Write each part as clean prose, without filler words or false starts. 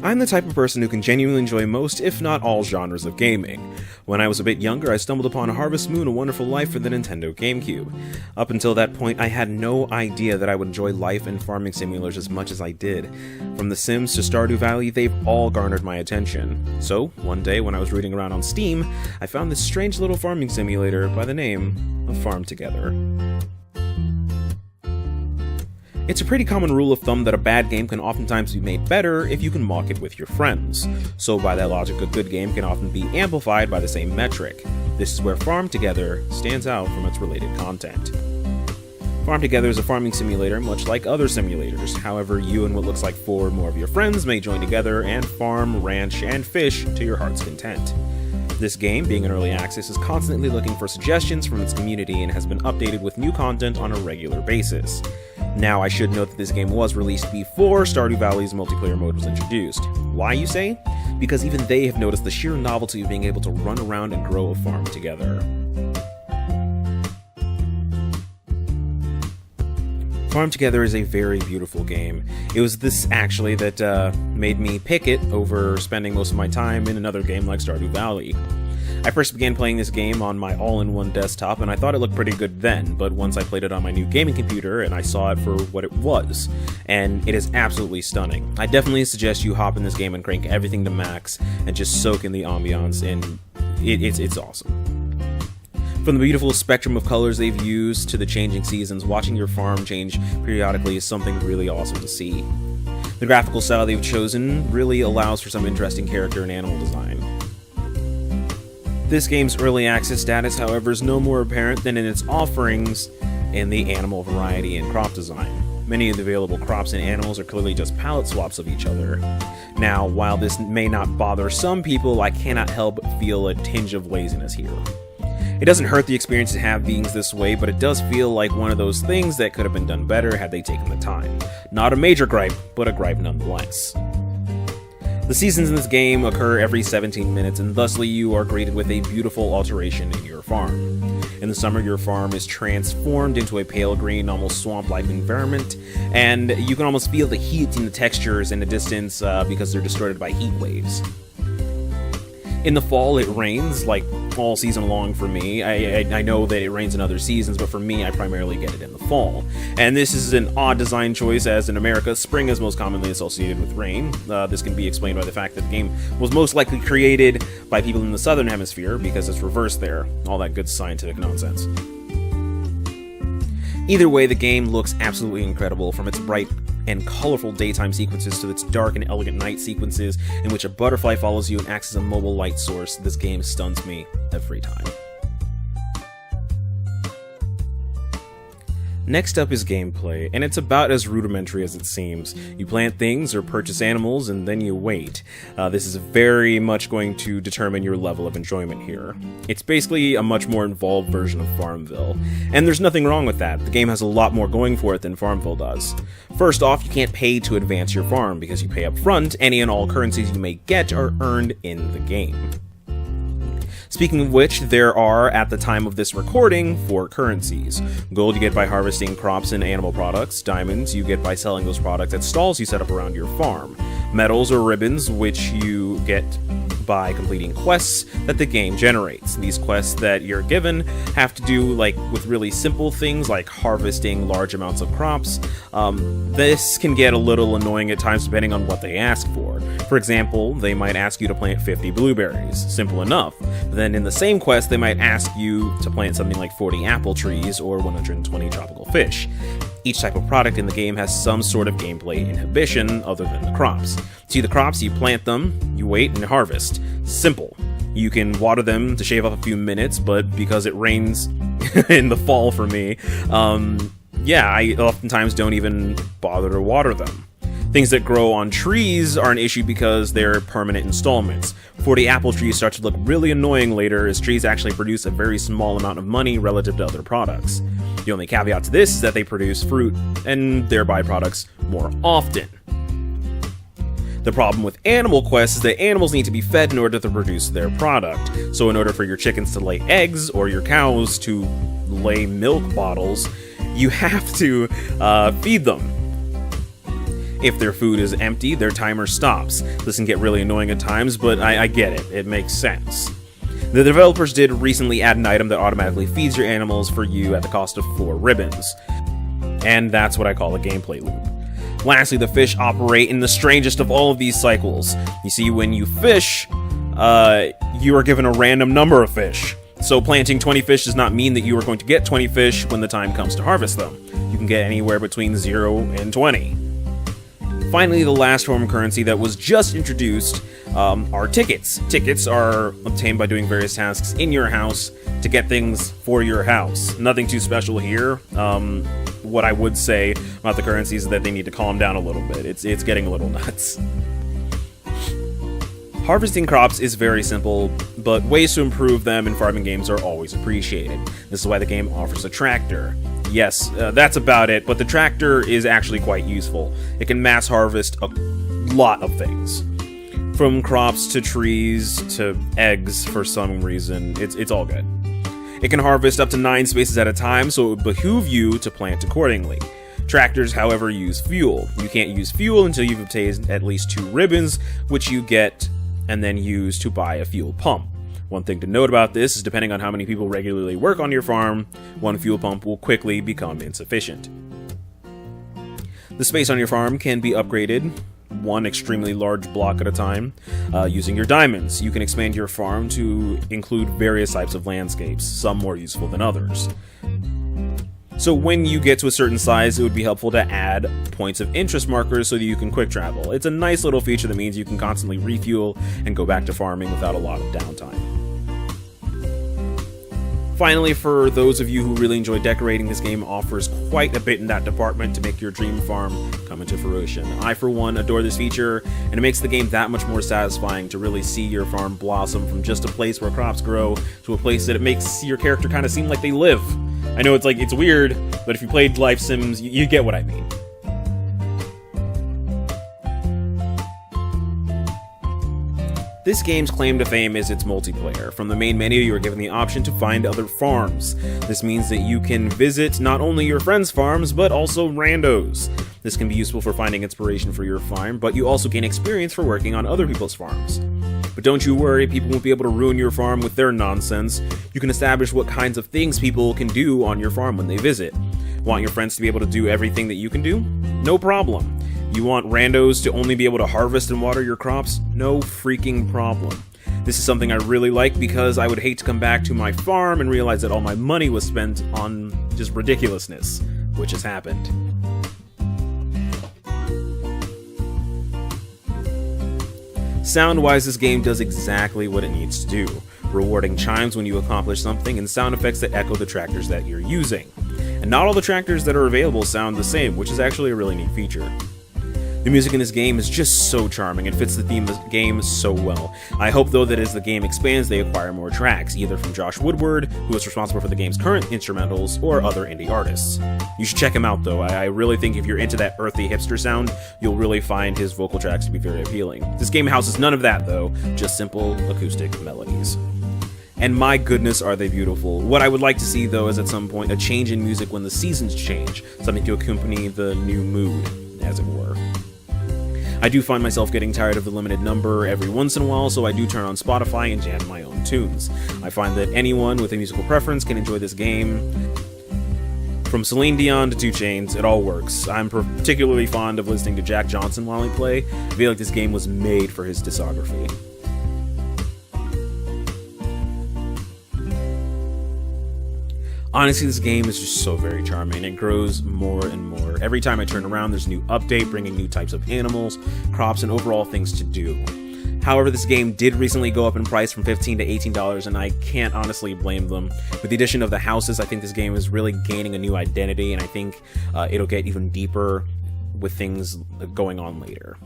I'm the type of person who can genuinely enjoy most, if not all, genres of gaming. When I was a bit younger, I stumbled upon Harvest Moon: A Wonderful Life for the Nintendo GameCube. Up until that point, I had no idea that I would enjoy life and farming simulators as much as I did. From The Sims to Stardew Valley, they've all garnered my attention. So, one day when I was rooting around on Steam, I found this strange little farming simulator by the name of Farm Together. It's a pretty common rule of thumb that a bad game can oftentimes be made better if you can mock it with your friends. So by that logic, a good game can often be amplified by the same metric. This is where Farm Together stands out from its related content. Farm Together is a farming simulator much like other simulators. However, you and what looks like 4 or more of your friends may join together and farm, ranch, and fish to your heart's content. This game, being in early access, is constantly looking for suggestions from its community and has been updated with new content on a regular basis. Now, I should note that this game was released before Stardew Valley's multiplayer mode was introduced. Why, you say? Because even they have noticed the sheer novelty of being able to run around and grow a farm together. Farm Together is a very beautiful game. It was this, actually, that made me pick it over spending most of my time in another game like Stardew Valley. I first began playing this game on my all-in-one desktop, and I thought it looked pretty good then, but once I played it on my new gaming computer, and I saw it for what it was, and it is absolutely stunning. I definitely suggest you hop in this game and crank everything to max, and just soak in the ambiance, and it's awesome. From the beautiful spectrum of colors they've used to the changing seasons, watching your farm change periodically is something really awesome to see. The graphical style they've chosen really allows for some interesting character and animal design. This game's early access status, however, is no more apparent than in its offerings in the animal variety and crop design. Many of the available crops and animals are clearly just palette swaps of each other. Now, while this may not bother some people, I cannot help but feel a tinge of laziness here. It doesn't hurt the experience to have things this way, but it does feel like one of those things that could have been done better had they taken the time. Not a major gripe, but a gripe nonetheless. The seasons in this game occur every 17 minutes, and thusly you are greeted with a beautiful alteration in your farm. In the summer, your farm is transformed into a pale green, almost swamp-like environment, and you can almost feel the heat in the textures in the distance because they're distorted by heat waves. In the fall, it rains, like all season long for me. I know that it rains in other seasons, but for me, I primarily get it in the fall. And this is an odd design choice, as in America, spring is most commonly associated with rain. This can be explained by the fact that the game was most likely created by people in the southern hemisphere, because it's reversed there. All that good scientific nonsense. Either way, the game looks absolutely incredible, from its bright and colorful daytime sequences to its dark and elegant night sequences in which a butterfly follows you and acts as a mobile light source. This game stuns me every time. Next up is gameplay, and it's about as rudimentary as it seems. You plant things or purchase animals, and then you wait. This is very much going to determine your level of enjoyment here. It's basically a much more involved version of Farmville, and there's nothing wrong with that. The game has a lot more going for it than Farmville does. First off, you can't pay to advance your farm, because you pay up front. Any and all currencies you may get are earned in the game. Speaking of which, there are, at the time of this recording, 4 currencies. Gold you get by harvesting crops and animal products. Diamonds you get by selling those products at stalls you set up around your farm. Medals or ribbons, which you get by completing quests that the game generates. These quests that you're given have to do with really simple things like harvesting large amounts of crops. This can get a little annoying at times depending on what they ask for. For example, they might ask you to plant 50 blueberries. Simple enough. But then in the same quest, they might ask you to plant something like 40 apple trees or 120 tropical fish. Each type of product in the game has some sort of gameplay inhibition other than the crops. See, the crops, you plant them, you wait, and harvest. Simple. You can water them to shave off a few minutes, but because it rains in the fall for me, I oftentimes don't even bother to water them. Things that grow on trees are an issue because they're permanent installments. 40 apple trees start to look really annoying later, as trees actually produce a very small amount of money relative to other products. The only caveat to this is that they produce fruit and their byproducts more often. The problem with animal quests is that animals need to be fed in order to produce their product. So in order for your chickens to lay eggs or your cows to lay milk bottles, you have to feed them. If their food is empty, their timer stops. This can get really annoying at times, but I get it. It makes sense. The developers did recently add an item that automatically feeds your animals for you at the cost of 4 ribbons. And that's what I call a gameplay loop. Lastly, the fish operate in the strangest of all of these cycles. You see, when you fish, you are given a random number of fish. So planting 20 fish does not mean that you are going to get 20 fish when the time comes to harvest them. You can get anywhere between 0 and 20. Finally, the last form of currency that was just introduced are tickets. Tickets are obtained by doing various tasks in your house to get things for your house. Nothing too special here. What I would say about the currencies is that they need to calm down a little bit. It's getting a little nuts. Harvesting crops is very simple, but ways to improve them in farming games are always appreciated. This is why the game offers a tractor. Yes, that's about it, but the tractor is actually quite useful. It can mass harvest a lot of things. From crops to trees to eggs for some reason, it's all good. It can harvest up to 9 spaces at a time, so it would behoove you to plant accordingly. Tractors, however, use fuel. You can't use fuel until you've obtained at least 2 ribbons, which you get and then use to buy a fuel pump. One thing to note about this is depending on how many people regularly work on your farm, one fuel pump will quickly become insufficient. The space on your farm can be upgraded, one extremely large block at a time, using your diamonds. You can expand your farm to include various types of landscapes, some more useful than others. So when you get to a certain size, it would be helpful to add points of interest markers so that you can quick travel. It's a nice little feature that means you can constantly refuel and go back to farming without a lot of downtime. Finally, for those of you who really enjoy decorating, this game offers quite a bit in that department to make your dream farm come into fruition. I, for one, adore this feature, and it makes the game that much more satisfying to really see your farm blossom from just a place where crops grow to a place that it makes your character kind of seem like they live. I know it's weird, but if you played Life Sims, you get what I mean. This game's claim to fame is its multiplayer. From the main menu, you are given the option to find other farms. This means that you can visit not only your friends' farms, but also randos. This can be useful for finding inspiration for your farm, but you also gain experience for working on other people's farms. But don't you worry, people won't be able to ruin your farm with their nonsense. You can establish what kinds of things people can do on your farm when they visit. Want your friends to be able to do everything that you can do? No problem. You want randos to only be able to harvest and water your crops? No freaking problem. This is something I really like because I would hate to come back to my farm and realize that all my money was spent on just ridiculousness, which has happened. Sound-wise, this game does exactly what it needs to do. Rewarding chimes when you accomplish something, and sound effects that echo the tractors that you're using. And not all the tractors that are available sound the same, which is actually a really neat feature. The music in this game is just so charming and fits the theme of the game so well. I hope, though, that as the game expands, they acquire more tracks, either from Josh Woodward, who is responsible for the game's current instrumentals, or other indie artists. You should check him out, though. I really think if you're into that earthy hipster sound, you'll really find his vocal tracks to be very appealing. This game houses none of that, though, just simple acoustic melodies. And my goodness, are they beautiful. What I would like to see, though, is at some point a change in music when the seasons change, something to accompany the new mood, as it were. I do find myself getting tired of the limited number every once in a while, so I do turn on Spotify and jam my own tunes. I find that anyone with a musical preference can enjoy this game. From Celine Dion to 2 Chainz, it all works. I'm particularly fond of listening to Jack Johnson while I play. I feel like this game was made for his discography. Honestly, this game is just so very charming. It grows more and more. Every time I turn around, there's a new update bringing new types of animals, crops, and overall things to do. However, this game did recently go up in price from $15 to $18, and I can't honestly blame them. With the addition of the houses, I think this game is really gaining a new identity, and I think it'll get even deeper with things going on later.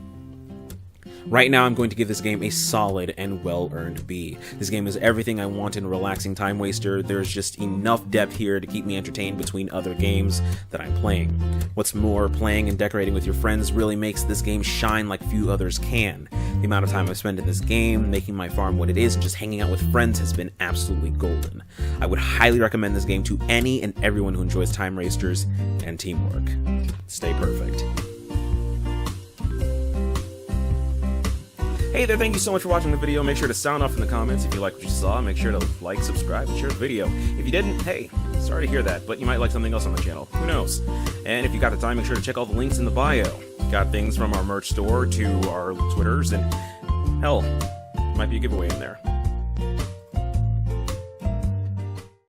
Right now, I'm going to give this game a solid and well-earned B. This game is everything I want in a relaxing time waster. There's just enough depth here to keep me entertained between other games that I'm playing. What's more, playing and decorating with your friends really makes this game shine like few others can. The amount of time I've spent in this game, making my farm what it is, and just hanging out with friends has been absolutely golden. I would highly recommend this game to any and everyone who enjoys time wasters and teamwork. Stay perfect. Hey there, thank you so much for watching the video. Make sure to sound off in the comments if you like what you saw. Make sure to like, subscribe, and share the video. If you didn't, hey, sorry to hear that, but you might like something else on the channel. Who knows? And if you got the time, make sure to check all the links in the bio. Got things from our merch store to our Twitters, and hell, might be a giveaway in there.